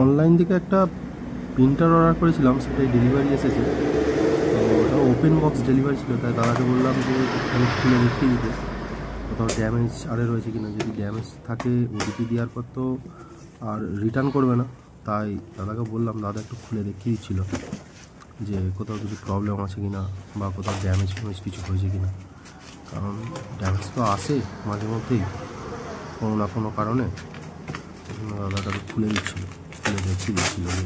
Online থেকে একটা printer order করেছিলাম, সেটাই ডেলিভারি এসেছে। তো ওটা ওপেন বক্স ডেলিভারি ছিল, তাই দাদাকে বললাম যে একটু খুলে দেখিয়ে দিতে কোথাও ড্যামেজ আরে রয়েছে কিনা। যদি ড্যামেজ থাকে ওটিপি দেওয়ার পর তো আর রিটার্ন করবে না, তাই দাদাকে বললাম, দাদা একটু খুলে দেখিয়ে দিচ্ছিল যে কোথাও কিছু প্রবলেম আছে কিনা বা কোথাও ড্যামেজ ফ্যামেজ কিছু হয়েছে কিনা। কারণ ড্যামেজ তো আসে মাঝে মধ্যেই কোনো না কোনো কারণে। দাদাটা খুলে দিচ্ছিল, খুলে দেখিয়ে দিচ্ছিল যে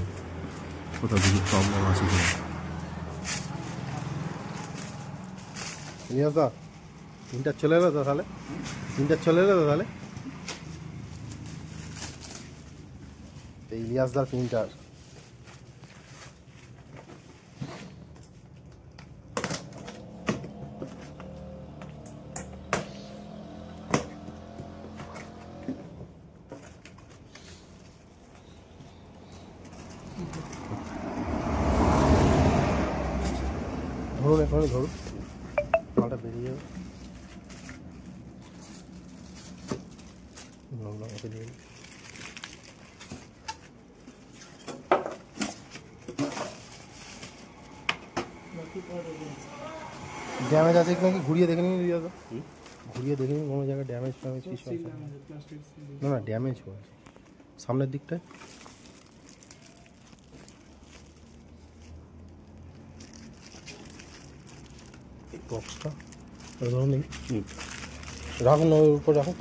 কোথাও কিছু প্রবলেম আছে কিনা। ইলিয়াস দা, প্রিন্টার চলে এলো তো তাহলে? প্রিন্টার চলে এলো তো তাহলে? ইলিয়াস দার প্রিন্টার। ধরুন, এখানে ধরুন, মালটা বেরিয়ে যাবে। ড্যামেজ আছে নাকি ঘুরিয়ে দেখে নিন দাদা, ঘুরিয়ে দেখে নিন কোনো জায়গায় ড্যামেজ ফ্যামেজ কিছু আছে। না না, ড্যামেজ হয়েছে সামনের দিকটায়। এই বক্সটা ধরুন, রাখুন, ওর উপর রাখুন।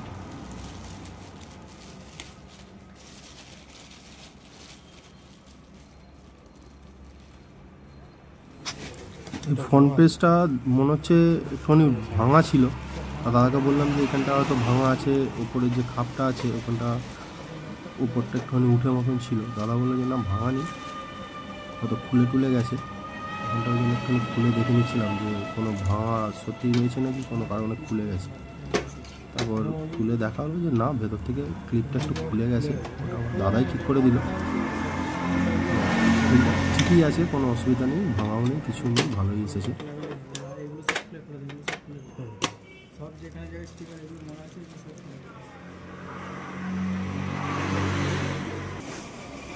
ফ্রন্ট পেজটা মনে হচ্ছে একটুখানি ভাঙা ছিল, আর দাদাকে বললাম যে এখানটা হয়তো ভাঙা আছে, উপরে যে খাপটা আছে ওখানটা উপরটা একটুখানি উঠে মতন ছিল। দাদা বললো যে না, ভাঙা নেই, হয়তো খুলে টুলে গেছে। ওখানটা ওই জন্য একটুখানি খুলে দেখে নিচ্ছিলাম যে কোনো ভাঙা সত্যি রয়েছে নাকি কোনো কারণে খুলে গেছে। তারপর খুলে দেখা হলো যে না, ভেতর থেকে ক্লিপটা একটু খুলে গেছে, ওটা আমার দাদাই ঠিক করে দিল। ঠিকই আছে, কোনো অসুবিধা নেই, ভাঙাও নেই, কিছু নেই, ভালোই এসেছে। সব যেখানে